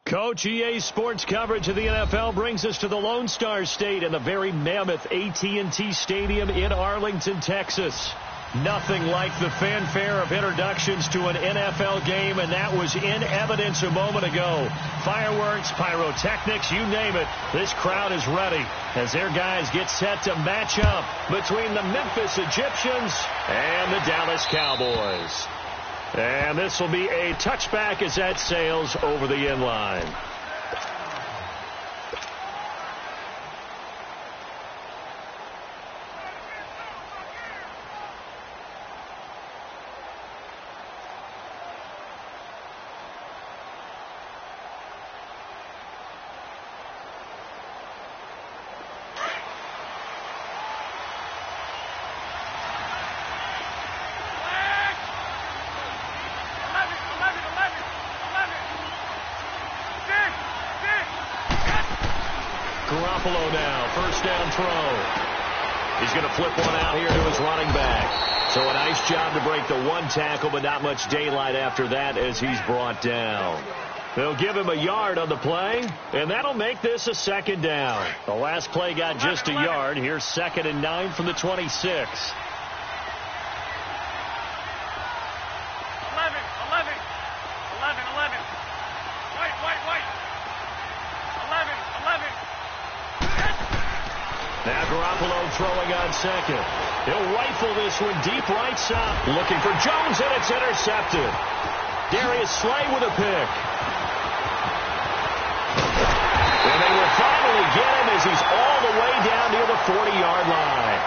Coach, EA Sports coverage of the NFL brings us to the Lone Star State and the very mammoth AT&T Stadium in Arlington, Texas. Nothing like the fanfare of introductions to an NFL game, and that was in evidence a moment ago. Fireworks, pyrotechnics, you name it. This crowd is ready as their guys get set to match up between the Memphis Egyptians and the Dallas Cowboys. And this will be a touchback as that sails over the end line. Now, first down throw. He's going to flip one out here to his running back. So a nice job to break the one tackle, but not much daylight after that as he's brought down. They'll give him a yard on the play, and that'll make this a second down. The last play got just a yard. Here's 2nd and 9 from the 26. Now Garoppolo throwing on second. He'll rifle this one deep right side. Looking for Jones, and it's intercepted. Darius Slay with a pick. And they will finally get him as he's all the way down near the 40-yard line.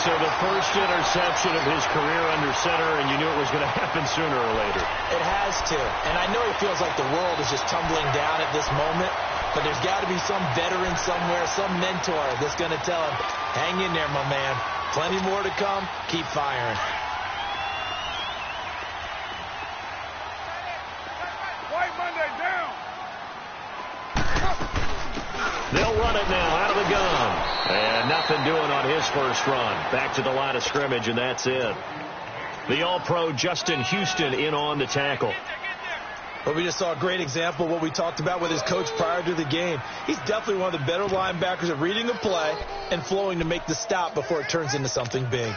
So the first interception of his career under center, and you knew it was going to happen sooner or later. It has to. And I know it feels like the world is just tumbling down at this moment. But there's got to be some veteran somewhere, some mentor that's going to tell him, hang in there, my man. Plenty more to come. Keep firing. White Monday down. They'll run it now out of the gun. And nothing doing on his first run. Back to the line of scrimmage, and that's it. The All-Pro Justin Houston in on the tackle. But we just saw a great example of what we talked about with his coach prior to the game. He's definitely one of the better linebackers at reading a play and flowing to make the stop before it turns into something big.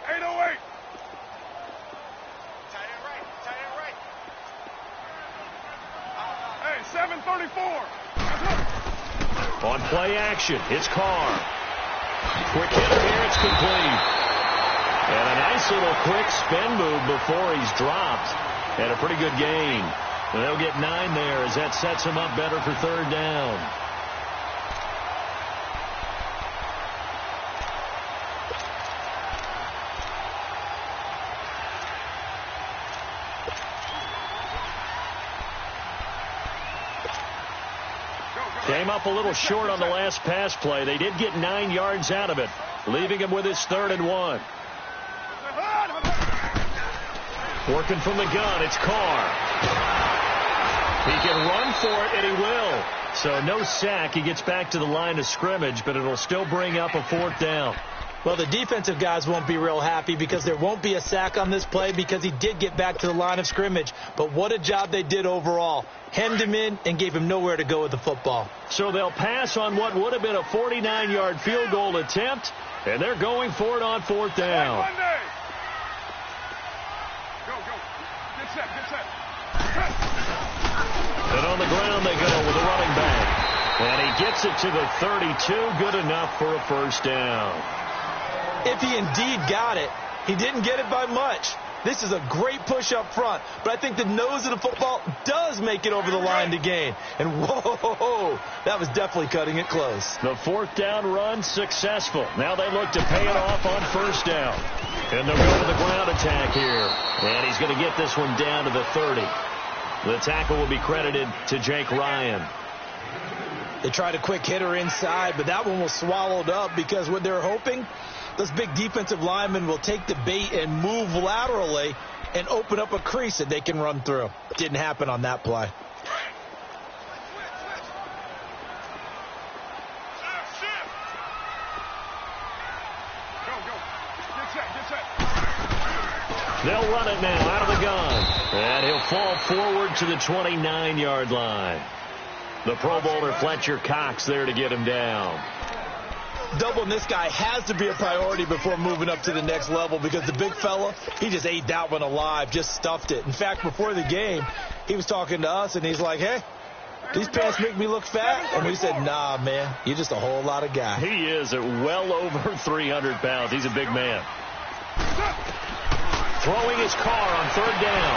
808. Hey, 734. On play action, it's Carr. Quick hitter here, it's complete. And a nice little quick spin move before he's dropped. And a pretty good gain. And they'll get 9 there as that sets him up better for third down. Came up a little short on the last pass play. They did get 9 yards out of it, leaving him with his 3rd and 1. Working from the gun, it's Carr. He can run for it, and he will. So no sack. He gets back to the line of scrimmage, but it'll still bring up a 4th down. Well, the defensive guys won't be real happy because there won't be a sack on this play because he did get back to the line of scrimmage. But what a job they did overall. Hemmed him in and gave him nowhere to go with the football. So they'll pass on what would have been a 49-yard field goal attempt, and they're going for it on 4th down. And on the ground they go with a running back. And he gets it to the 32. Good enough for a first down. If he indeed got it, he didn't get it by much. This is a great push up front, but I think the nose of the football does make it over the line to gain. And whoa, that was definitely cutting it close. The 4th down run successful. Now they look to pay it off on first down. And they'll go to the ground attack here. And he's going to get this one down to the 30. The tackle will be credited to Jake Ryan. They tried a quick hitter inside, but that one was swallowed up because what they're hoping, those big defensive linemen will take the bait and move laterally and open up a crease that they can run through. Didn't happen on that play. They'll run it now out of the gun. And he'll fall forward to the 29-yard line. The Pro Bowler Fletcher Cox there to get him down. Doubling this guy has to be a priority before moving up to the next level because the big fella, he just ate that one alive, just stuffed it. In fact, before the game, he was talking to us, and he's like, hey, these pants make me look fat? And we said, nah, man, you're just a whole lot of guy. He is at well over 300 pounds. He's a big man. Throwing his car on third down.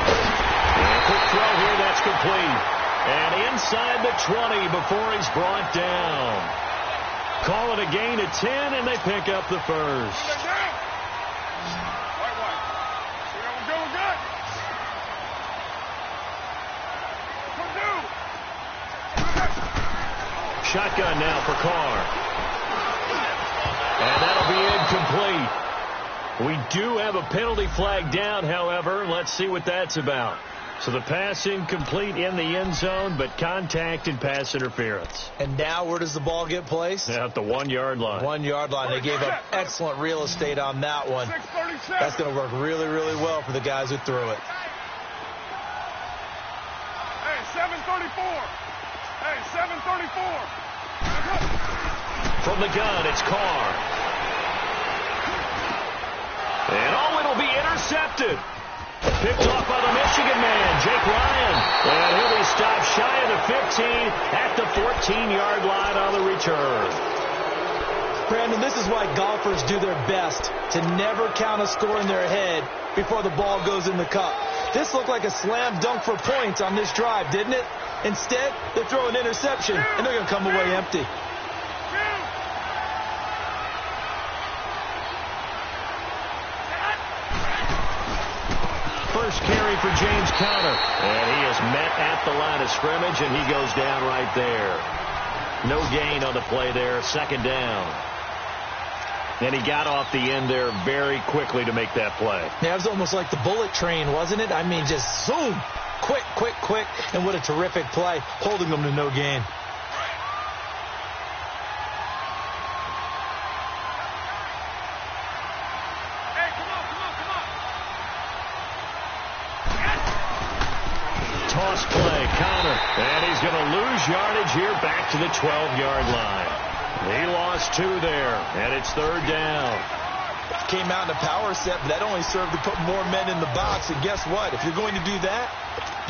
And a quick throw here, that's complete. And inside the 20 before he's brought down. Call it a gain of 10, and they pick up the first. Shotgun now for Carr. And that'll be incomplete. We do have a penalty flag down, however. Let's see what that's about. So the pass incomplete in the end zone, but contact and pass interference. And now where does the ball get placed? At the 1-yard line. 1-yard line. They gave up excellent real estate on that one. That's going to work really, really well for the guys who threw it. Hey, 734. Hey, 734. From the gun, it's Carr. And it'll be intercepted. Picked off by the Michigan man, Jake Ryan. And he'll be stopped shy of the 15 at the 14-yard line on the return. Brandon, this is why golfers do their best to never count a score in their head before the ball goes in the cup. This looked like a slam dunk for points on this drive, didn't it? Instead, they throw an interception, and they're going to come away empty. First carry for James Conner. And he is met at the line of scrimmage, and he goes down right there. No gain on the play there. Second down. And he got off the end there very quickly to make that play. Yeah, it was almost like the bullet train, wasn't it? I mean, just zoom. Quick, quick, quick. And what a terrific play, holding them to no gain. Toss play, Conner. And he's going to lose yardage here back to the 12-yard line. He lost 2 there, and it's third down. Came out in a power set, but that only served to put more men in the box. And guess what? If you're going to do that,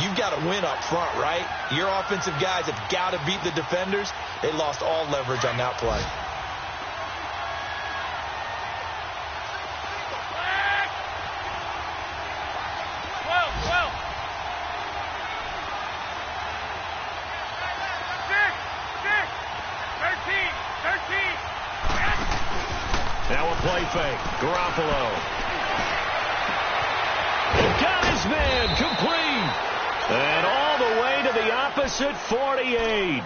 you've got to win up front, right? Your offensive guys have got to beat the defenders. They lost all leverage on that play. Now a play fake. Garoppolo. Got his man complete. And all the way to the opposite 48.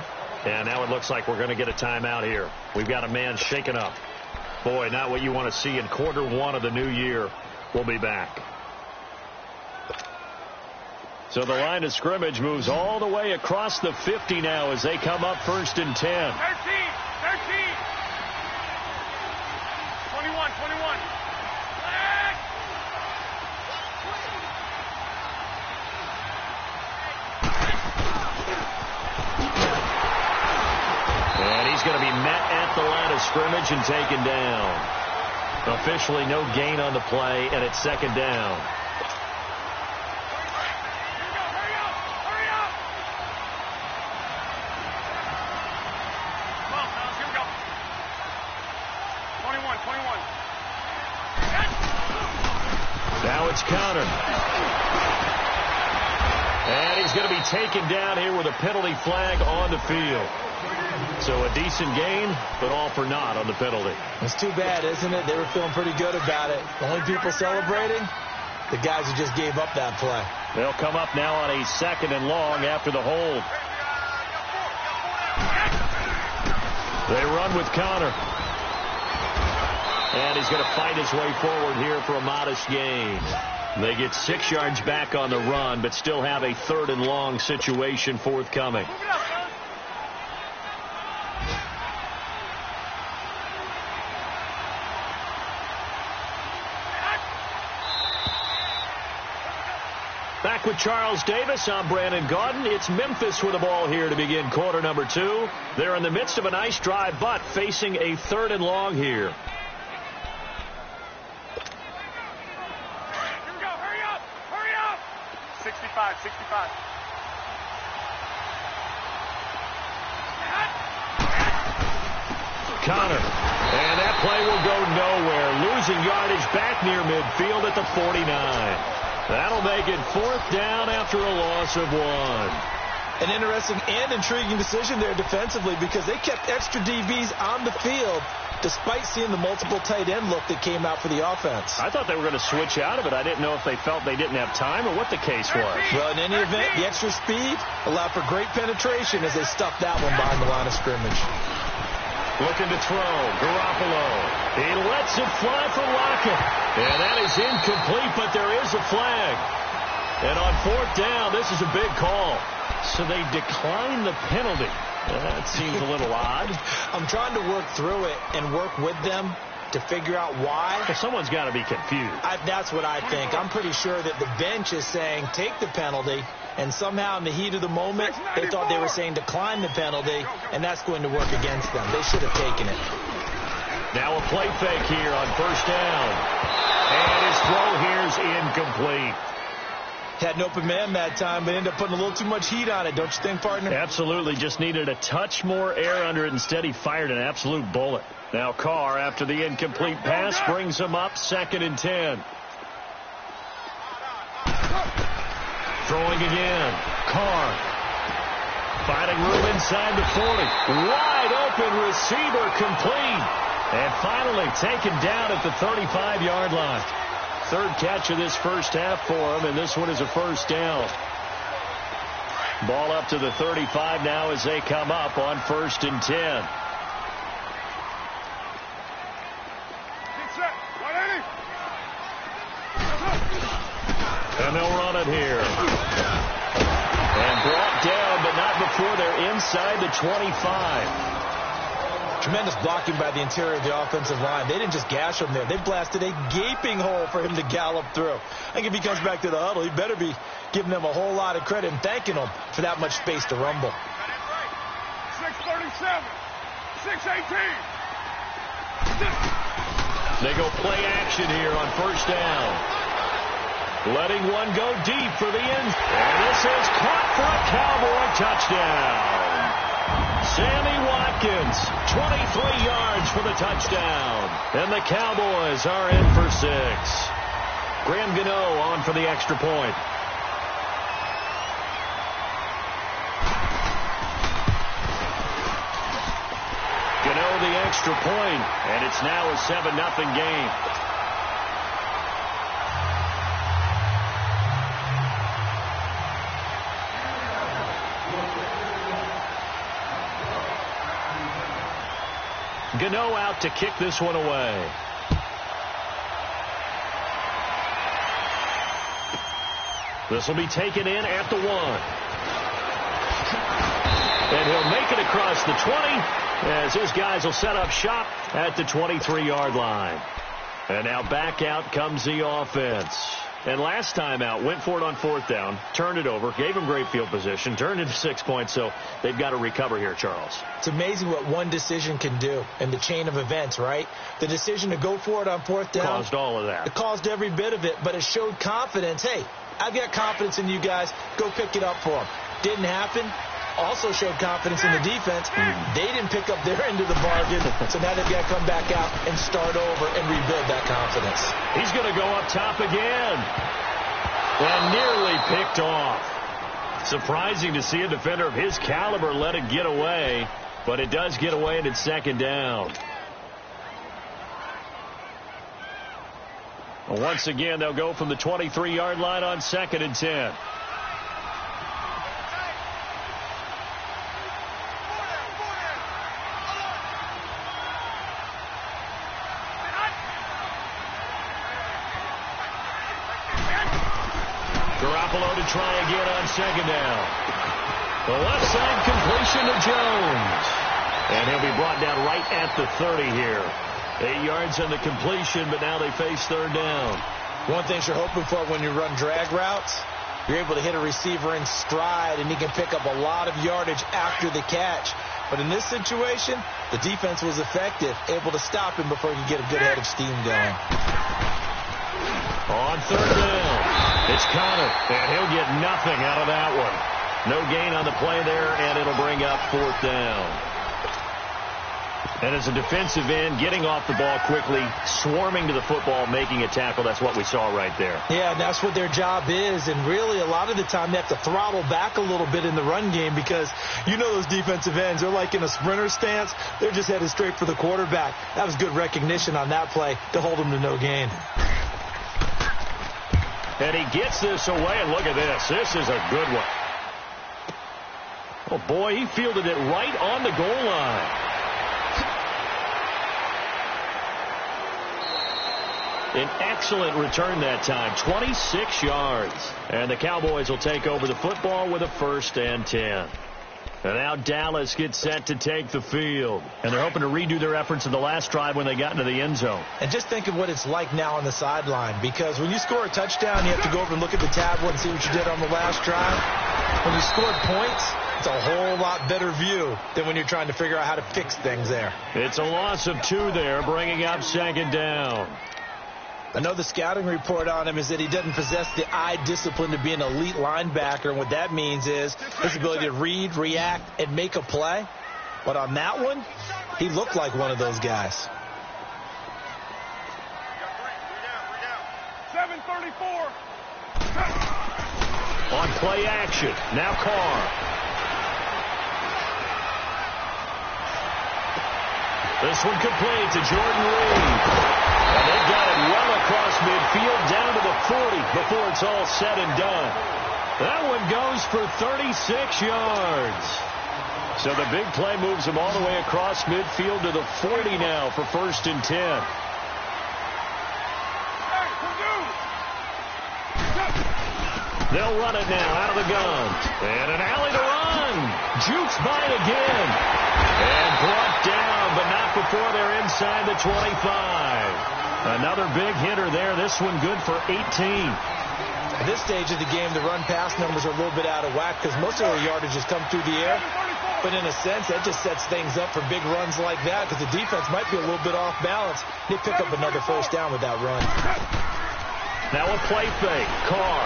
And now it looks like we're going to get a timeout here. We've got a man shaken up. Boy, not what you want to see in quarter 1 of the new year. We'll be back. So the line of scrimmage moves all the way across the 50 now as they come up first and 10. 13. 21. And he's going to be met at the line of scrimmage and taken down. Officially no gain on the play, and it's second down. Hurry up. Come on, fellas, here we go. 21. Now it's Conner. And he's going to be taken down here with a penalty flag on the field. So a decent gain, but all for naught on the penalty. It's too bad, isn't it? They were feeling pretty good about it. The only people celebrating, the guys who just gave up that play. They'll come up now on a second and long after the hold. They run with Conner. And he's going to fight his way forward here for a modest gain. They get 6 yards back on the run, but still have a third and long situation forthcoming. Back Back with Charles Davis, I'm Brandon Gaudin. It's Memphis with the ball here to begin quarter number 2. They're in the midst of a nice drive, but facing a 3rd and long here. Here we go. Hurry up. Hurry up. 65, 65. Connor. And that play will go nowhere. Losing yardage back near midfield at the 49. That'll make it 4th down after a loss of 1. An interesting and intriguing decision there defensively because they kept extra DBs on the field despite seeing the multiple tight end look that came out for the offense. I thought they were going to switch out of it. I didn't know if they felt they didn't have time or what the case was. Well, in any event, the extra speed allowed for great penetration as they stuffed that one behind the line of scrimmage. Looking to throw. Garoppolo. He lets it fly for Lockett. And that is incomplete, but there is a flag. And on 4th down, this is a big call. So they decline the penalty. That seems a little odd. I'm trying to work through it and work with them to figure out why. Well, someone's got to be confused. That's what I think. I'm pretty sure that the bench is saying take the penalty, and somehow in the heat of the moment, they thought they were saying decline the penalty, and that's going to work against them. They should have taken it. Now a play fake here on 1st down. And his throw here is incomplete. Had an open man that time, but ended up putting a little too much heat on it, don't you think, partner? Absolutely. Just needed a touch more air under it. Instead, he fired an absolute bullet. Now Carr, after the incomplete pass, brings him up 2nd and 10. Throwing again. Carr. Finding room inside the 40. Wide open receiver complete. And finally taken down at the 35-yard line. 3rd catch of this first half for him, and this one is a 1st down. Ball up to the 35 now as they come up on 1st and 10. And they'll run it here. And brought down, but not before they're inside the 25. Tremendous blocking by the interior of the offensive line. They didn't just gash him there. They blasted a gaping hole for him to gallop through. I think if he comes back to the huddle, he better be giving them a whole lot of credit and thanking them for that much space to rumble. 637, 618. They go play action here on 1st down. Letting one go deep for the end. And this is caught for a Cowboy touchdown. Sammy Watkins, 23 yards for the touchdown. And the Cowboys are in for 6. Graham Gano on for the extra point. Gano the extra point, and it's now a 7-0 game. Gano out to kick this one away. This will be taken in at the 1. And he'll make it across the 20 as his guys will set up shop at the 23-yard line. And now back out comes the offense. And last time out, went for it on 4th down, turned it over, gave him great field position, turned it to 6 points, so they've got to recover here, Charles. It's amazing what one decision can do in the chain of events, right? The decision to go for it on 4th down. Caused all of that. It caused every bit of it, but it showed confidence. Hey, I've got confidence in you guys. Go pick it up for them. Didn't happen. Also showed confidence in the defense. They didn't pick up their end of the bargain, so now they've got to come back out and start over and rebuild that confidence. He's going to go up top again. And nearly picked off. Surprising to see a defender of his caliber let it get away, but it does get away and it's 2nd down. Once again, they'll go from the 23-yard line on 2nd and 10. Garoppolo to try again on 2nd down. The left side completion to Jones. And he'll be brought down right at the 30 here. 8 yards on the completion, but now they face 3rd down. One thing you're hoping for when you run drag routes You're able to hit a receiver in stride, and he can pick up a lot of yardage after the catch. But in this situation, the defense was effective, able to stop him before he could get a good head of steam going. On third down, it's Connor, and he'll get nothing out of that one. No gain on the play there, and it'll bring up fourth down. And as a defensive end, getting off the ball quickly, swarming to the football, making a tackle, that's what we saw right there. Yeah, and that's what their job is. And really, a lot of the time, they have to throttle back a little bit in the run game because you know those defensive ends, they're like in a sprinter stance. They're just headed straight for the quarterback. That was good recognition on that play to hold them to no gain. And he gets this away, and look at this. This is a good one. Oh, boy, he fielded it right on the goal line. An excellent return that time, 26 yards. And the Cowboys will take over the football with a 1st and 10. And now Dallas gets set to take the field. And they're hoping to redo their efforts in the last drive when they got into the end zone. And just think of what it's like now on the sideline, because when you score a touchdown, you have to go over and look at the tablet and see what you did on the last drive. When you scored points, it's a whole lot better view than when you're trying to figure out how to fix things there. It's a loss of 2 there, bringing up 2nd down. I know the scouting report on him is that he doesn't possess the eye discipline to be an elite linebacker. And what that means is his ability to read, react, and make a play. But on that one, he looked like one of those guys. 7:34. On play action, now Carr. This one complete to Jordan Reed. And they've got it well across midfield down to the 40 before it's all said and done. That one goes for 36 yards. So the big play moves them all the way across midfield to the 40 now for 1st and 10. They'll run it now out of the gun. And an alley to run. Jukes by it again. And brought down, but not before they're inside the 25. Another big hitter there. This one good for 18. At this stage of the game, the run-pass numbers are a little bit out of whack because most of their yardage has come through the air. But in a sense, that just sets things up for big runs like that because the defense might be a little bit off balance. They pick up another 1st down with that run. Now a play fake. Carr.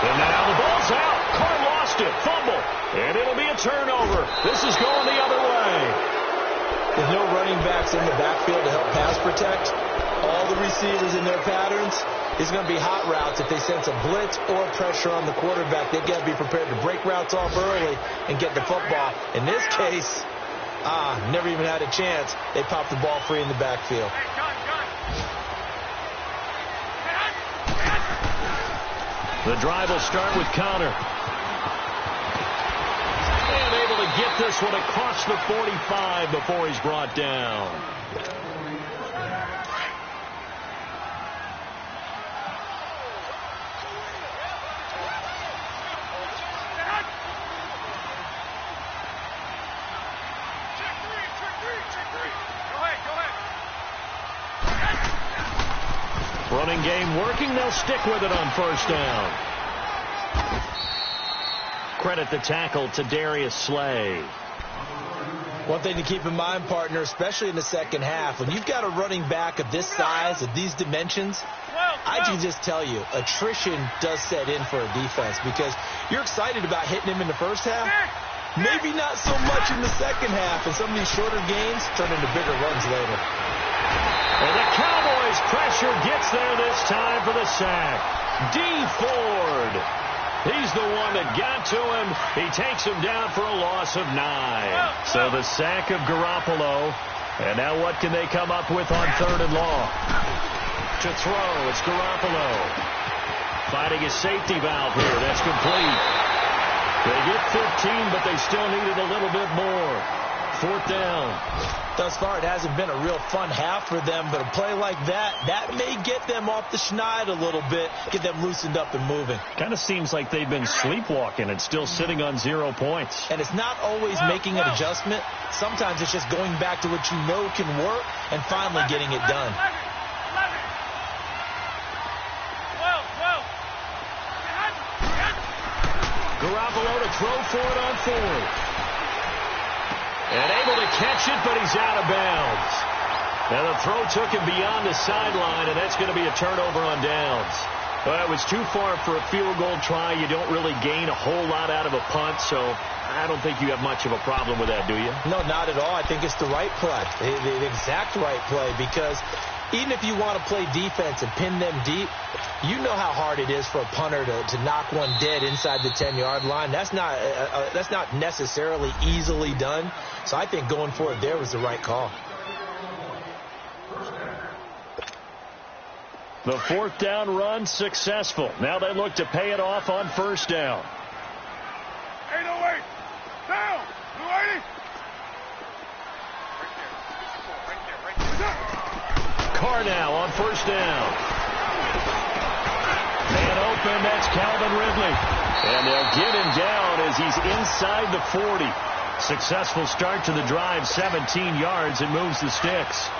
And now the ball's out. Carr lost it. Fumble. And it'll be a turnover. This is going the other way. With no running backs in the backfield to help pass protect, all the receivers in their patterns is going to be hot routes. If they sense a blitz or pressure on the quarterback, they've got to be prepared to break routes off early and get the football. In this case, never even had a chance. They popped the ball free in the backfield. The drive will start with Connor. And able to get this one across the 45 before he's brought down. Running game working. They'll stick with it on 1st down. Credit the tackle to Darius Slay. One thing to keep in mind, partner, especially in the second half, when you've got a running back of this size, of these dimensions, I can just tell you, attrition does set in for a defense because you're excited about hitting him in the first half. Maybe not so much in the second half, and some of these shorter gains turn into bigger runs later. And the Cowboys pressure gets there this time for the sack. D. Ford. He's the one that got to him. He takes him down for a loss of 9. So the sack of Garoppolo. And now what can they come up with on 3rd and long? To throw, it's Garoppolo. Finding a safety valve here. That's complete. They get 15, but they still needed a little bit more. 4th down. Thus far, it hasn't been a real fun half for them, but a play like that may get them off the schneid a little bit, get them loosened up and moving. Kind of seems like they've been sleepwalking and still sitting on 0 points. And it's not always making an adjustment. Sometimes it's just going back to what you know can work and finally getting it done. Garoppolo to throw for it on fourth. And able to catch it, but he's out of bounds. And the throw took him beyond the sideline, and that's going to be a turnover on downs. Well, it was too far for a field goal try. You don't really gain a whole lot out of a punt, so I don't think you have much of a problem with that, do you? No, not at all. I think it's the right play, the exact right play, because even if you want to play defense and pin them deep, you know how hard it is for a punter to knock one dead inside the 10-yard line. That's not necessarily easily done. So I think going for it there was the right call. The fourth down run successful. Now they look to pay it off on first down. 808. Down. 280. Right there. Carr now on first down. Man open, that's Calvin Ridley. And they'll get him down as he's inside the 40. Successful start to the drive, 17 yards, and moves the sticks.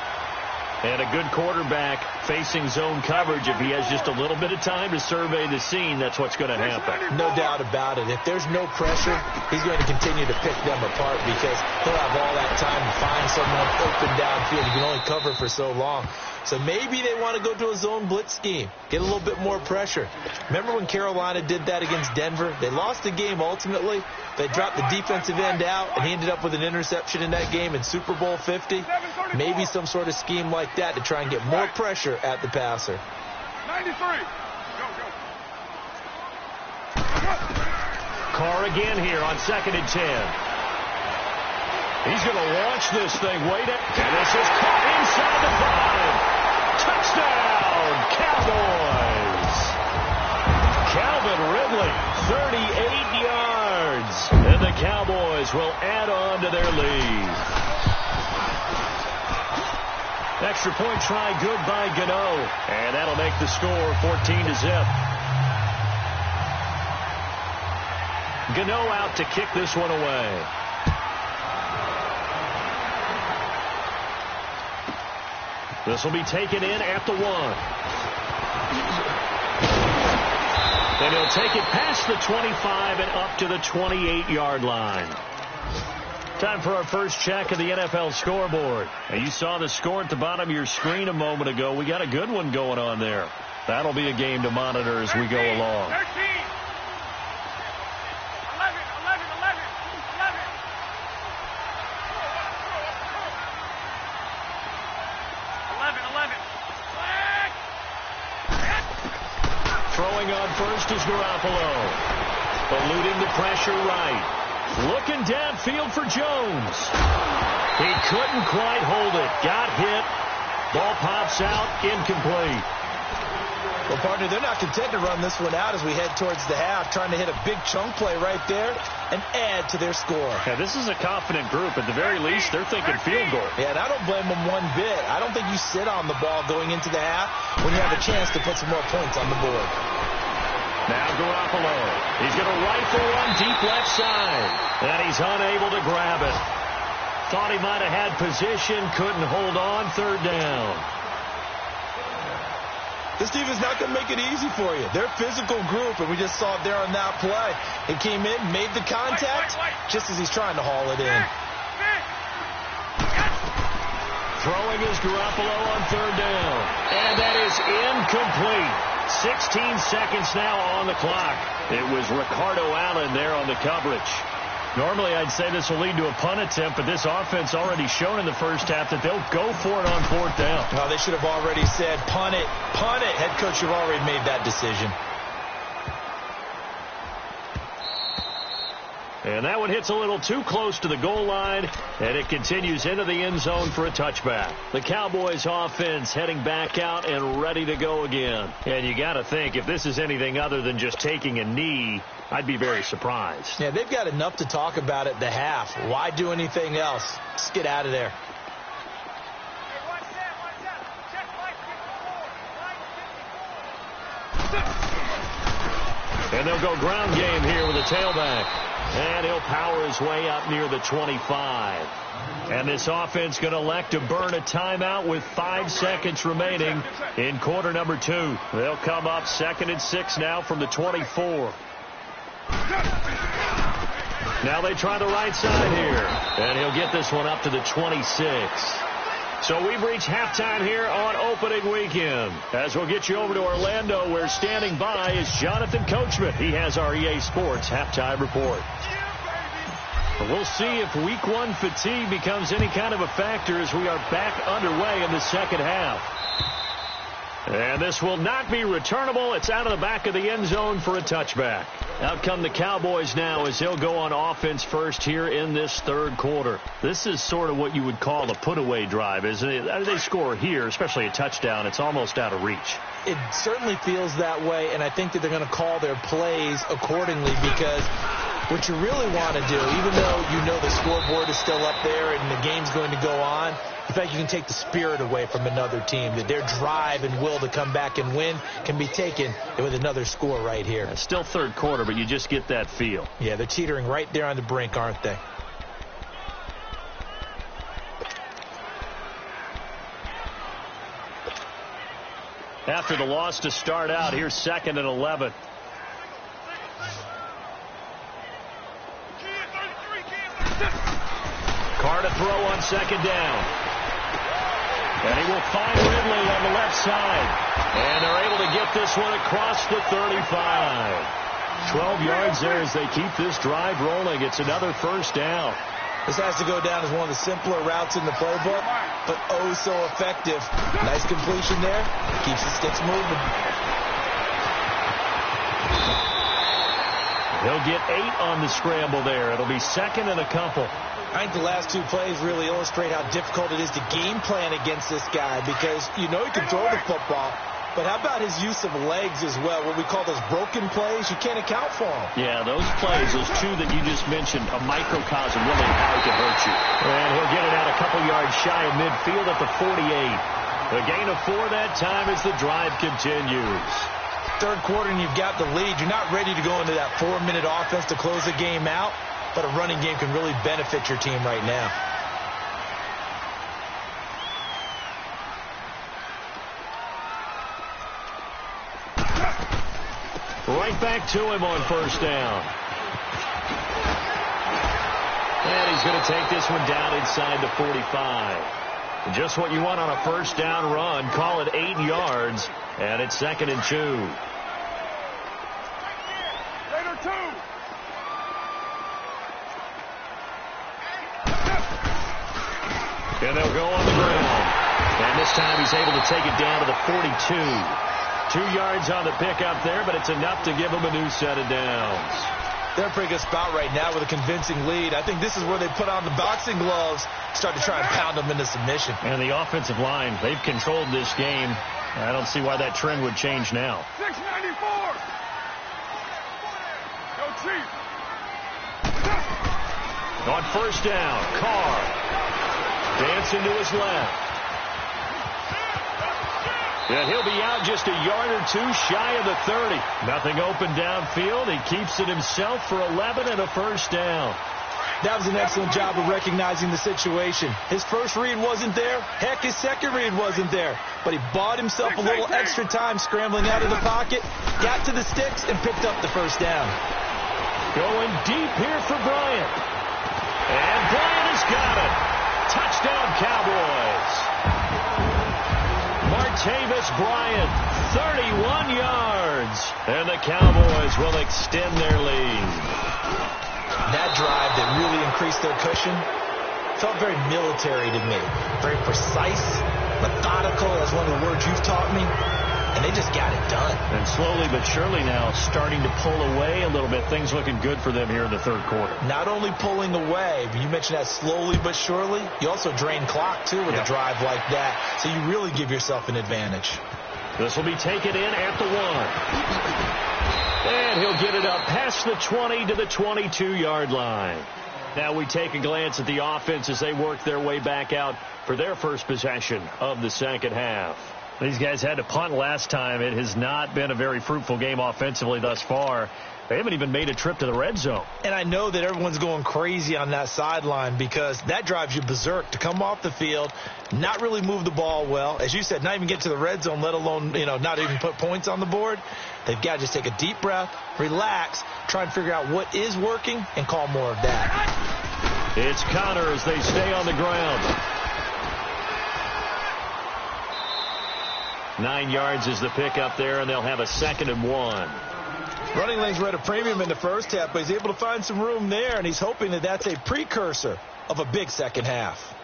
And a good quarterback facing zone coverage. If he has just a little bit of time to survey the scene, that's what's going to happen. No doubt about it. If there's no pressure, he's going to continue to pick them apart because he'll have all that time to find someone open downfield. You can only cover for so long. So maybe they want to go to a zone blitz scheme, get a little bit more pressure. Remember when Carolina did that against Denver? They lost the game ultimately. They dropped the defensive end out, and he ended up with an interception in that game in Super Bowl 50. Maybe some sort of scheme like that to try and get more pressure at the passer. 93. Go. Carr again here on 2nd and 10. He's going to launch this thing way down. And this is caught inside the 5. Touchdown, Cowboys. Calvin Ridley, 38 yards. And the Cowboys will add on to their lead. Extra point try good by Gano. And that'll make the score 14-0. Gano out to kick this one away. This will be taken in at the 1. And he'll take it past the 25 and up to the 28-yard line. Time for our first check of the NFL scoreboard. And you saw the score at the bottom of your screen a moment ago. We got a good one going on there. That'll be a game to monitor as we go along. 13. 11. Throwing on first is Garoppolo. Eluding the pressure right. Looking downfield for Jones. He couldn't quite hold it. Got hit. Ball pops out. Incomplete. Well, partner, they're not content to run this one out as we head towards the half, trying to hit a big chunk play right there and add to their score. Yeah, this is a confident group. At the very least, they're thinking field goal. Yeah, and I don't blame them one bit. I don't think you sit on the ball going into the half when you have a chance to put some more points on the board. Now Garoppolo. He's going to rifle one deep left side. And he's unable to grab it. Thought he might have had position. Couldn't hold on. 3rd down. This team is not going to make it easy for you. They're a physical group, and we just saw it there on that play. He came in, made the contact, just as he's trying to haul it in. Throwing is Garoppolo on 3rd down. And that is incomplete. 16 seconds now on the clock. It was Ricardo Allen there on the coverage. Normally, I'd say this will lead to a punt attempt, but this offense already shown in the first half that they'll go for it on 4th down. No, they should have already said, punt it, punt it. Head coach should have already made that decision. And that one hits a little too close to the goal line, and it continues into the end zone for a touchback. The Cowboys offense heading back out and ready to go again. And you got to think, if this is anything other than just taking a knee, I'd be very surprised. Yeah, they've got enough to talk about at the half. Why do anything else? Let's get out of there. And they'll go ground game here with a tailback. And he'll power his way up near the 25. And this offense going to elect to burn a timeout with 5 seconds remaining in quarter number 2. They'll come up 2nd and 6 now from the 24. Now they try the right side here. And he'll get this one up to the 26. So we've reached halftime here on opening weekend. As we'll get you over to Orlando, where standing by is Jonathan Coachman. He has our EA Sports halftime report. We'll see if week one fatigue becomes any kind of a factor as we are back underway in the second half. And this will not be returnable. It's out of the back of the end zone for a touchback. Out come the Cowboys now as they'll go on offense first here in this third quarter. This is sort of what you would call a put-away drive, isn't it? They score here, especially a touchdown. It's almost out of reach. It certainly feels that way, and I think that they're going to call their plays accordingly because what you really want to do, even though you know the scoreboard is still up there and the game's going to go on, in fact, you can take the spirit away from another team, that their drive and will to come back and win can be taken with another score right here. It's still third quarter, but you just get that feel. Yeah, they're teetering right there on the brink, aren't they? After the loss to start out, here's 2nd and 11. Carr to throw on 2nd down. And he will find Ridley on the left side. And they're able to get this one across the 35. 12 yards there as they keep this drive rolling. It's another first down. This has to go down as one of the simpler routes in the playbook, but oh so effective. Nice completion there. Keeps the sticks moving. He'll get 8 on the scramble there. It'll be 2nd and a couple. I think the last 2 plays really illustrate how difficult it is to game plan against this guy because you know he can throw the football, but how about his use of legs as well, what we call those broken plays? You can't account for them. Yeah, those plays, those 2 that you just mentioned, a microcosm really of how he can hurt you. And he'll get it out a couple yards shy of midfield at the 48. The gain of 4 that time as the drive continues. Third quarter and you've got the lead. You're not ready to go into that 4-minute offense to close the game out, but a running game can really benefit your team right now. Right back to him on first down. And he's going to take this one down inside the 45. Just what you want on a first down run. Call it 8 yards, and it's 2nd and 2. And they'll go on the ground. And this time he's able to take it down to the 42. 2 yards on the pickup there, but it's enough to give him a new set of downs. They're in a pretty good spot right now with a convincing lead. I think this is where they put on the boxing gloves, start to try and pound them into submission. And the offensive line, they've controlled this game. I don't see why that trend would change now. 694. Go Chief. On first down, Carr dancing to his left. And he'll be out just a yard or 2 shy of the 30. Nothing open downfield. He keeps it himself for 11 and a first down. That was an excellent job of recognizing the situation. His first read wasn't there. Heck, his second read wasn't there. But he bought himself a little extra time scrambling out of the pocket, got to the sticks, and picked up the first down. Going deep here for Bryant. And Bryant has got it. Touchdown, Cowboys. Martavis Bryant, 31 yards. And the Cowboys will extend their lead. That drive that really increased their cushion felt very military to me. Very precise, methodical, that's one of the words you've taught me. And they just got it done. And slowly but surely now starting to pull away a little bit. Things looking good for them here in the third quarter. Not only pulling away, but you mentioned that slowly but surely. You also drain clock, too, with a drive like that. So you really give yourself an advantage. This will be taken in at the 1. And he'll get it up past the 20 to the 22-yard line. Now we take a glance at the offense as they work their way back out for their first possession of the second half. These guys had to punt last time. It has not been a very fruitful game offensively thus far. They haven't even made a trip to the red zone. And I know that everyone's going crazy on that sideline because that drives you berserk to come off the field, not really move the ball well. As you said, not even get to the red zone, let alone, not even put points on the board. They've got to just take a deep breath, relax, try and figure out what is working and call more of that. It's Connor as they stay on the ground. 9 yards is the pickup there, and they'll have a 2nd and 1. Running lanes were at a premium in the first half, but he's able to find some room there, and he's hoping that that's a precursor of a big second half.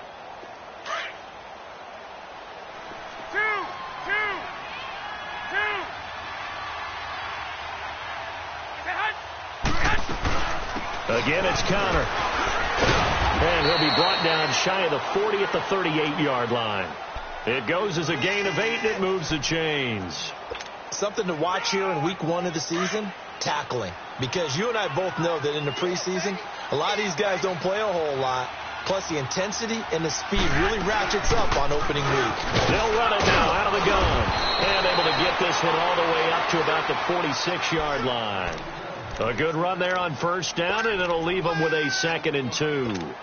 Again, it's Connor. And he'll be brought down shy of the 40 at the 38-yard line. It goes as a gain of 8, and it moves the chains. Something to watch here in week 1 of the season, tackling. Because you and I both know that in the preseason, a lot of these guys don't play a whole lot. Plus, the intensity and the speed really ratchets up on opening week. They'll run it now out of the gun. And able to get this one all the way up to about the 46-yard line. A good run there on first down, and it'll leave them with a 2nd and 2. 11.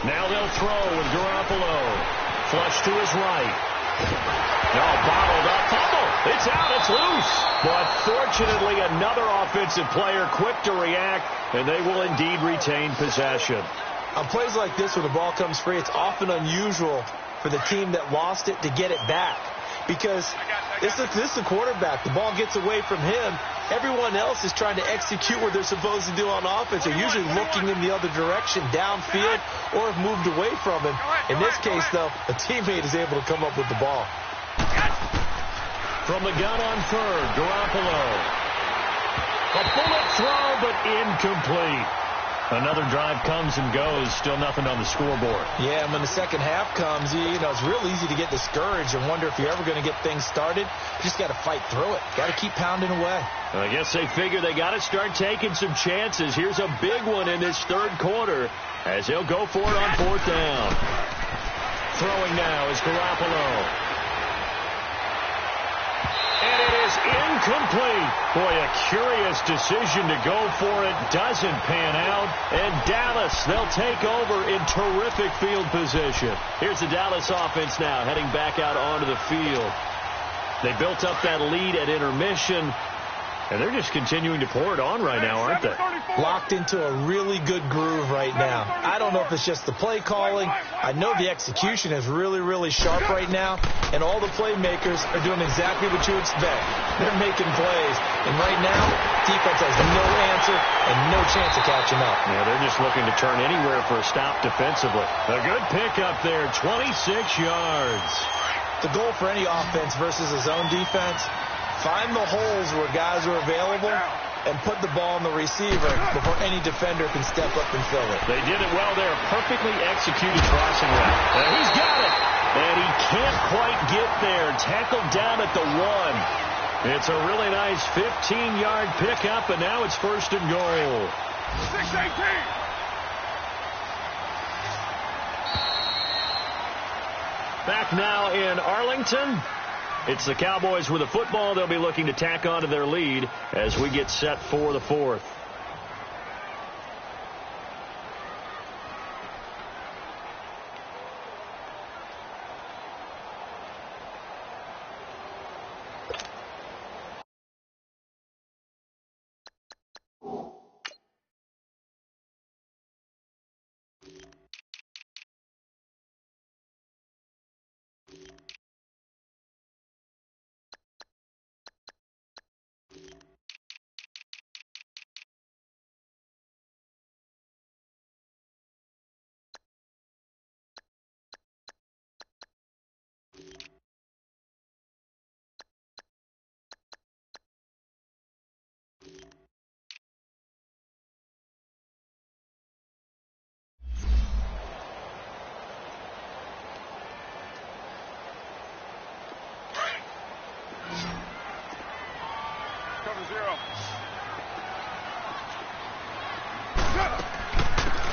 Now they'll throw with Garoppolo. Flush to his right. No, bottled up. Fumble. It's out. It's loose. But fortunately, another offensive player quick to react, and they will indeed retain possession. On plays like this where the ball comes free, it's often unusual for the team that lost it to get it back. Because this is the quarterback. The ball gets away from him. Everyone else is trying to execute what they're supposed to do on offense. They're usually looking in the other direction, downfield, or have moved away from him. In this case, though, a teammate is able to come up with the ball. From the gun on 3rd, Garoppolo. A bullet throw, but incomplete. Another drive comes and goes. Still nothing on the scoreboard. Yeah, and when the second half comes, you know, it's real easy to get discouraged and wonder if you're ever going to get things started. You just got to fight through it. Got to keep pounding away. I guess they figure they got to start taking some chances. Here's a big one in this 3rd quarter as they'll go for it on 4th down. Throwing now is Garoppolo. And it is incomplete. Boy, a curious decision to go for it. Doesn't pan out. And Dallas, they'll take over in terrific field position. Here's the Dallas offense now heading back out onto the field. They built up that lead at intermission. And they're just continuing to pour it on right now, aren't they? Locked into a really good groove right now. I don't know if it's just the play calling. I know the execution is really, really sharp right now. And all the playmakers are doing exactly what you expect. They're making plays. And right now, defense has no answer and no chance of catching up. Yeah, they're just looking to turn anywhere for a stop defensively. A good pickup there, 26 yards. The goal for any offense versus a zone defense, find the holes where guys are available and put the ball on the receiver before any defender can step up and fill it. They did it well there. Perfectly executed crossing route. And he's got it. And he can't quite get there. Tackled down at the 1. It's a really nice 15-yard pickup, and now it's 1st and goal. 6-18. Back now in Arlington. It's the Cowboys with the football. They'll be looking to tack on to their lead as we get set for the 4th.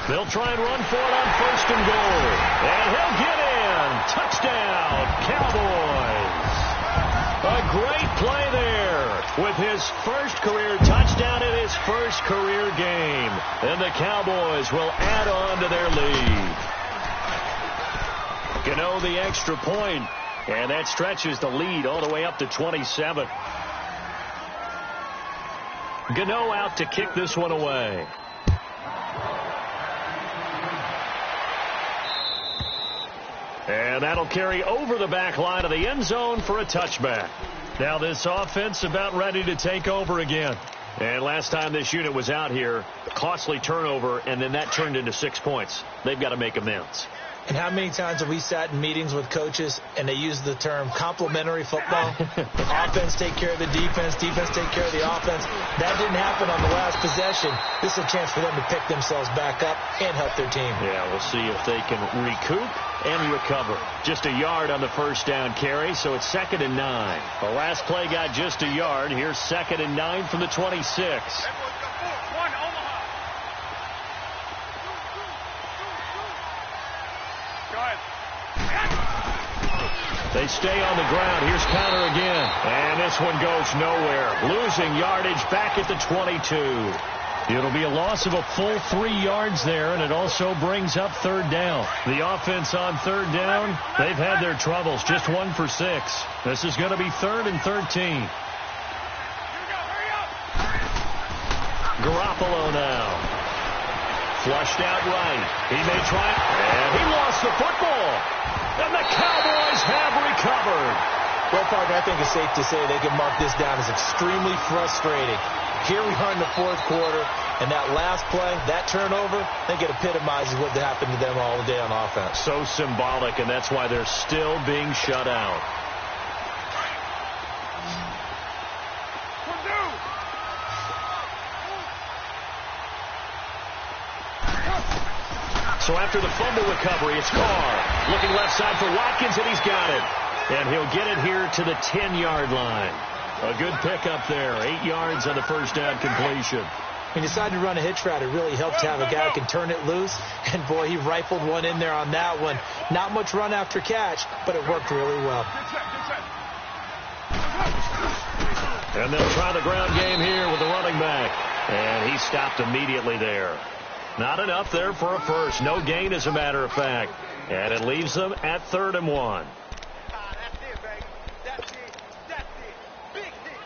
They'll try and run for it on 1st and goal. And he'll get in. Touchdown, Cowboys. A great play there with his first career touchdown in his first career game. And the Cowboys will add on to their lead. Gano the extra point, and that stretches the lead all the way up to 27. Gano out to kick this one away. And that'll carry over the back line of the end zone for a touchback. Now this offense about ready to take over again. And last time this unit was out here, costly turnover, and then that turned into 6 points. They've got to make amends. And how many times have we sat in meetings with coaches and they use the term complementary football? Offense take care of the defense, defense take care of the offense. That didn't happen on the last possession. This is a chance for them to pick themselves back up and help their team. Yeah, we'll see if they can recoup and recover. Just a yard on the first down carry, so it's 2nd and 9. The last play got just a yard. Here's 2nd and 9 from the 26. They stay on the ground. Here's counter again. And this one goes nowhere. Losing yardage back at the 22. It'll be a loss of a full 3 yards there, and it also brings up 3rd down. The offense on 3rd down, they've had their troubles. Just 1 for 6. This is going to be 3rd and 13. Garoppolo now. Flushed out right. He may try, and he lost the football. And the Cowboys have recovered. Well, partner, I think it's safe to say they can mark this down as extremely frustrating. Here we are in the 4th quarter, and that last play, that turnover, I think it epitomizes what happened to them all day on offense. So symbolic, and that's why they're still being shut out. So after the fumble recovery, it's Carr. Looking left side for Watkins, and he's got it. And he'll get it here to the 10-yard line. A good pickup there. 8 yards on the first down completion. When you decide to run a hitch route, it really helps to have a guy who can turn it loose. And, boy, he rifled one in there on that one. Not much run after catch, but it worked really well. And they'll try the ground game here with the running back. And he stopped immediately there. Not enough there for a first. No gain, as a matter of fact. And it leaves them at 3rd and 1. That's it, baby. That's it. That's it. Big hit.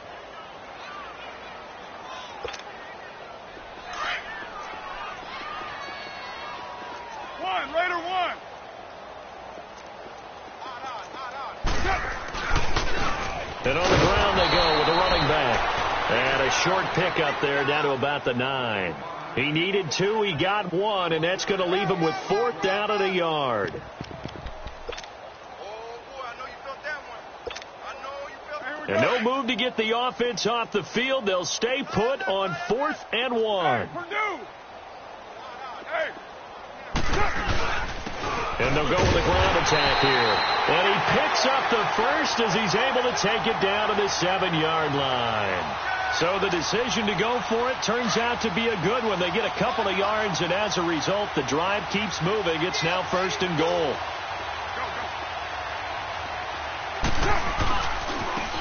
One, Raider, one. And on the ground they go with the running back. And a short pickup there down to about the 9. He needed 2. He got 1, and that's going to leave him with 4th down and a yard. And no move to get the offense off the field. They'll stay put on 4th and 1. And they'll go with the ground attack here. And he picks up the first as he's able to take it down to the 7-yard line. So the decision to go for it turns out to be a good one. They get a couple of yards, and as a result, the drive keeps moving. It's now 1st and goal.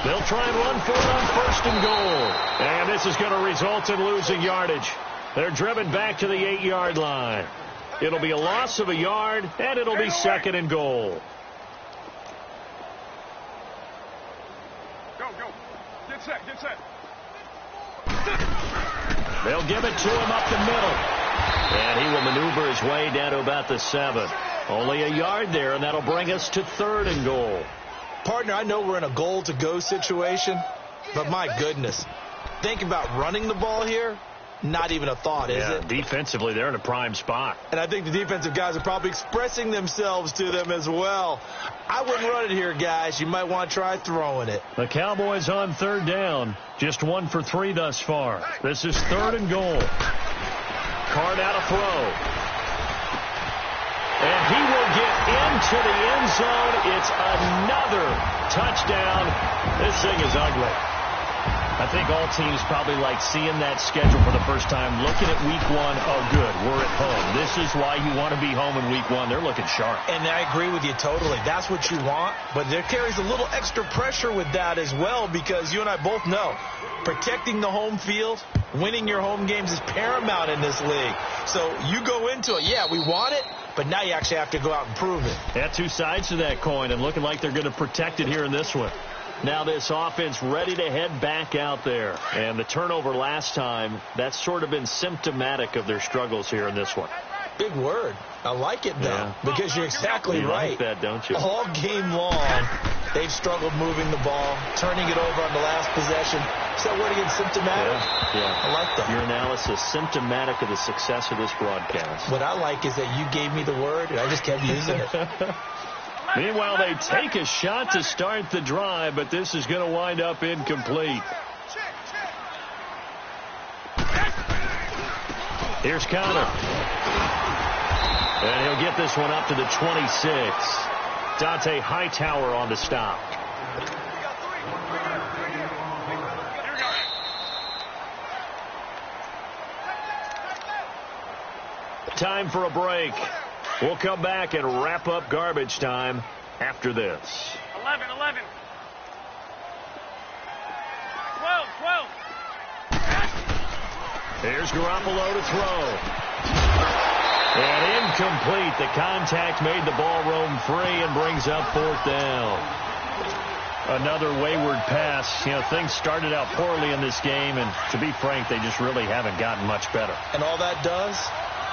They'll try and run for it on 1st and goal. And this is going to result in losing yardage. They're driven back to the 8-yard line. It'll be a loss of a yard, and it'll be 2nd and goal. Go. Get set. They'll give it to him up the middle. And he will maneuver his way down to about the 7. Only a yard there, and that'll bring us to 3rd and goal. Partner, I know we're in a goal-to-go situation, but my goodness. Think about running the ball here. Not even a thought, is it? Defensively, they're in a prime spot. And I think the defensive guys are probably expressing themselves to them as well. I wouldn't run it here, guys. You might want to try throwing it. The Cowboys on 3rd down. Just 1 for 3 thus far. This is 3rd and goal. Carr out to throw. And he will get into the end zone. It's another touchdown. This thing is ugly. I think all teams probably like seeing that schedule for the first time, looking at week 1. Oh, good, we're at home. This is why you want to be home in week 1. They're looking sharp. And I agree with you totally. That's what you want. But there carries a little extra pressure with that as well, because you and I both know protecting the home field, winning your home games is paramount in this league. So you go into it, yeah, we want it, but now you actually have to go out and prove it. Yeah, two sides to that coin, and looking like they're going to protect it here in this one. Now this offense ready to head back out there. And the turnover last time, that's sort of been symptomatic of their struggles here in this one. Big word. I like it, though, because you're exactly right. You like that, don't you? All game long, they've struggled moving the ball, turning it over on the last possession. So word again, symptomatic? Yeah. I like that. Your analysis, symptomatic of the success of this broadcast. What I like is that you gave me the word, and I just kept using it. Meanwhile, they take a shot to start the drive, but this is going to wind up incomplete. Here's Connor. And he'll get this one up to the 26. Dante Hightower on the stop. Time for a break. We'll come back and wrap up garbage time after this. 11. 12. Here's Garoppolo to throw. And incomplete. The contact made the ball roam free and brings up fourth down. Another wayward pass. You know, things started out poorly in this game, and to be frank, they just really haven't gotten much better. And all that does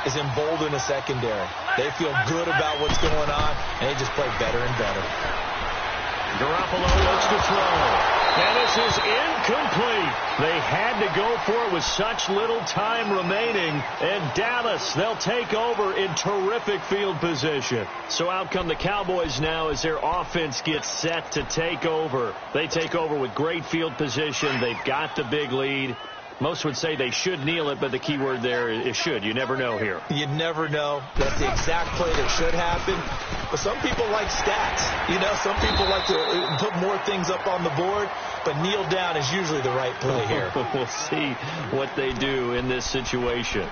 is embolden the secondary. They feel good about what's going on, and they just play better and better. Garoppolo looks to throw. And this is incomplete. They had to go for it with such little time remaining. And Dallas, they'll take over in terrific field position. So out come the Cowboys now as their offense gets set to take over. They take over with great field position. They've got the big lead. Most would say they should kneel it, but the key word there is should. You never know here. You never know. That's the exact play that should happen. But some people like stats. You know, some people like to put more things up on the board, but kneel down is usually the right play here. We'll see what they do in this situation.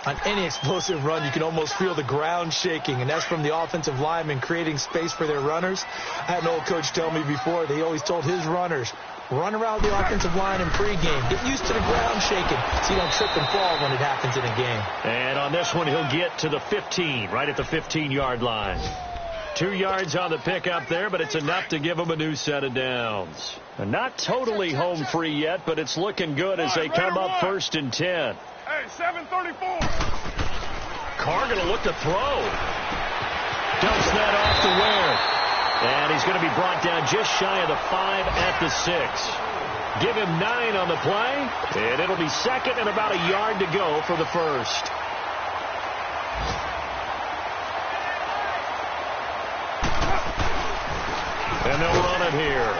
On any explosive run, you can almost feel the ground shaking, and that's from the offensive linemen creating space for their runners. I had an old coach tell me before, he always told his runners, run around the offensive line in pregame. Get used to the ground shaking so you don't trip and fall when it happens in a game. And on this one, he'll get to the 15, right at the 15-yard line. 2 yards on the pickup there, but it's enough to give them a new set of downs. And not totally home free yet, but it's looking good as they come up 1st and 10. Hey, 734. Carr going to look to throw. Dumps that off to Ware. And he's going to be brought down just shy of the 5 at the 6. Give him 9 on the play, and it'll be second and about a yard to go for the first. And they'll run it here.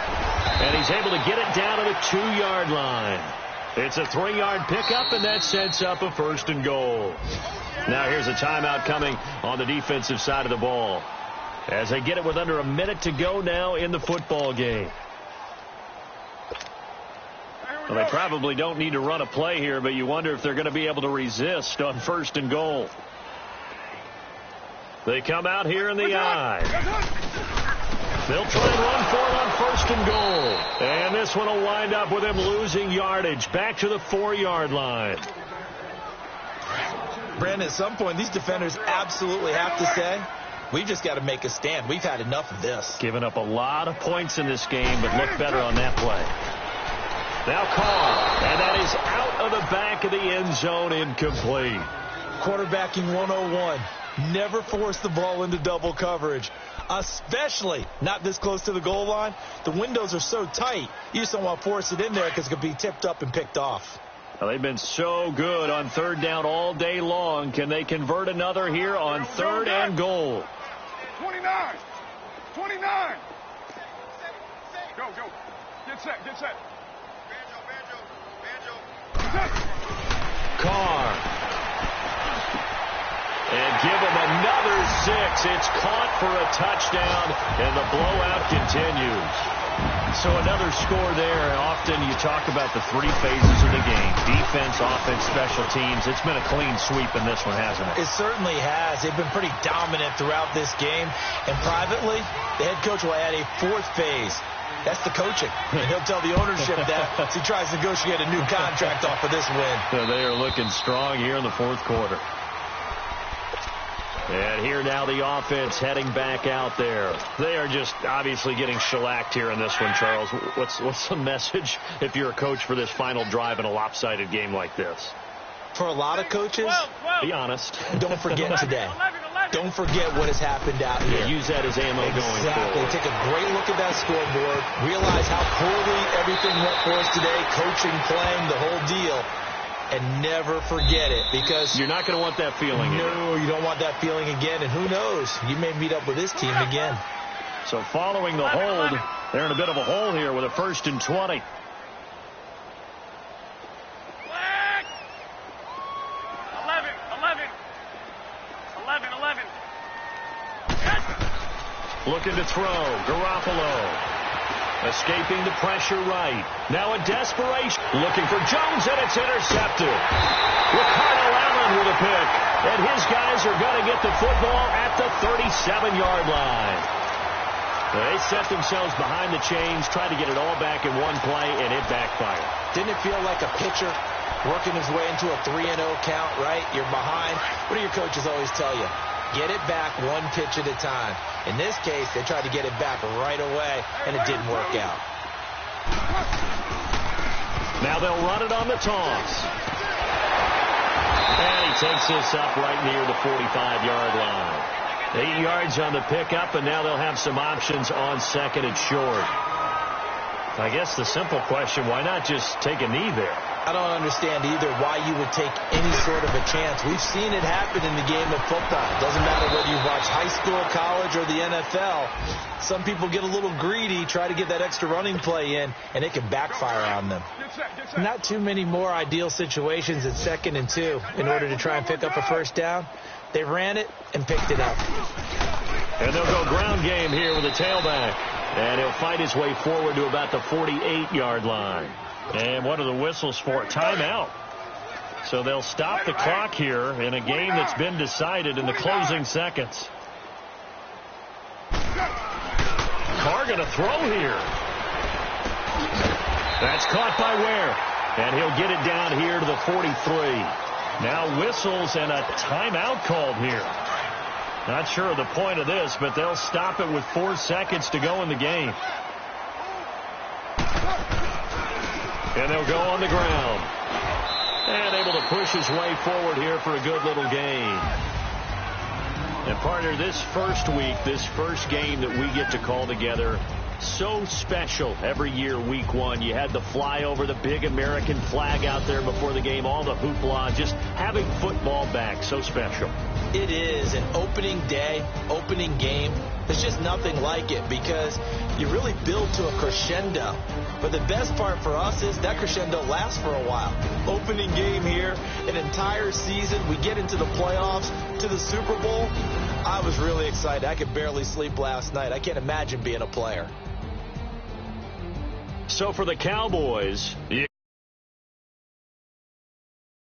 And he's able to get it down to the 2-yard line. It's a 3-yard pickup, and that sets up a 1st and goal. Now here's a timeout coming on the defensive side of the ball, as they get it with under a minute to go now in the football game. Well, they probably don't need to run a play here, but you wonder if they're going to be able to resist on 1st and goal. They come out here in the I. They'll try and run for it on 1st and goal. And this one will wind up with him losing yardage back to the 4-yard line. Brandon, at some point, these defenders absolutely have to say, we've just got to make a stand. We've had enough of this. Given up a lot of points in this game, but look better on that play. Now Carr, and that is out of the back of the end zone, incomplete. Quarterbacking 101. Never force the ball into double coverage, especially not this close to the goal line. The windows are so tight, you just don't want to force it in there because it could be tipped up and picked off. Well, they've been so good on 3rd down all day long. Can they convert another here on 3rd and goal? 29. 29. Go. Get set. Carr. And give him another 6. It's caught for a touchdown, and the blowout continues. So another score there. Often you talk about the 3 phases of the game: defense, offense, special teams. It's been a clean sweep in this one, hasn't it? It certainly has. They've been pretty dominant throughout this game. And privately, the head coach will add a 4th phase. That's the coaching. And he'll tell the ownership that as he tries to negotiate a new contract off of this win. So they are looking strong here in the 4th quarter. And here now the offense heading back out there. They are just obviously getting shellacked here in this one, Charles. What's the message if you're a coach for this final drive in a lopsided game like this? For a lot of coaches, be honest. Don't forget today. Don't forget what has happened out here. Yeah, use that as ammo going forward. Exactly. Take a great look at that scoreboard. Realize how poorly everything went for us today. Coaching, playing, the whole deal. And never forget it, because you're not going to want that feeling. No, you don't want that feeling again. And who knows? You may meet up with this team again. So following the hold, they're in a bit of a hole here with a 1st and 20. Looking to throw. Garoppolo. Escaping the pressure right. Now a desperation. Looking for Jones, and it's intercepted. Ricardo Allen with a pick. And his guys are going to get the football at the 37-yard line. They set themselves behind the chains, tried to get it all back in one play, and it backfired. Didn't it feel like a pitcher working his way into a 3-0 count, right? You're behind. What do your coaches always tell you? Get it back one pitch at a time. In this case, they tried to get it back right away, and it didn't work out. Now they'll run it on the toss. And he takes this up right near the 45-yard line. 8 yards on the pickup, and now they'll have some options on 2nd and short. I guess the simple question, why not just take a knee there? I don't understand either why you would take any sort of a chance. We've seen it happen in the game of football. It doesn't matter whether you watch high school, college, or the NFL. Some people get a little greedy, try to get that extra running play in, and it can backfire on them. Not too many more ideal situations at 2nd and 2 in order to try and pick up a 1st down. They ran it and picked it up. And they'll go ground game here with a tailback. And he'll fight his way forward to about the 48-yard line. And what are the whistles for? Timeout. So they'll stop the clock here in a game that's been decided in the closing seconds. Carr going to throw here. That's caught by Ware. And he'll get it down here to the 43. Now whistles and a timeout called here. Not sure of the point of this, but they'll stop it with 4 seconds to go in the game. And they'll go on the ground. And able to push his way forward here for a good little gain. And partner, this first week, this first game that we get to call together, so special every year, week 1. You had the flyover, the big American flag out there before the game, all the hoopla, just having football back, so special. It is an opening day, opening game. There's just nothing like it because you really build to a crescendo. But the best part for us is that crescendo lasts for a while. Opening game here, an entire season. We get into the playoffs, to the Super Bowl. I was really excited. I could barely sleep last night. I can't imagine being a player. So for the Cowboys...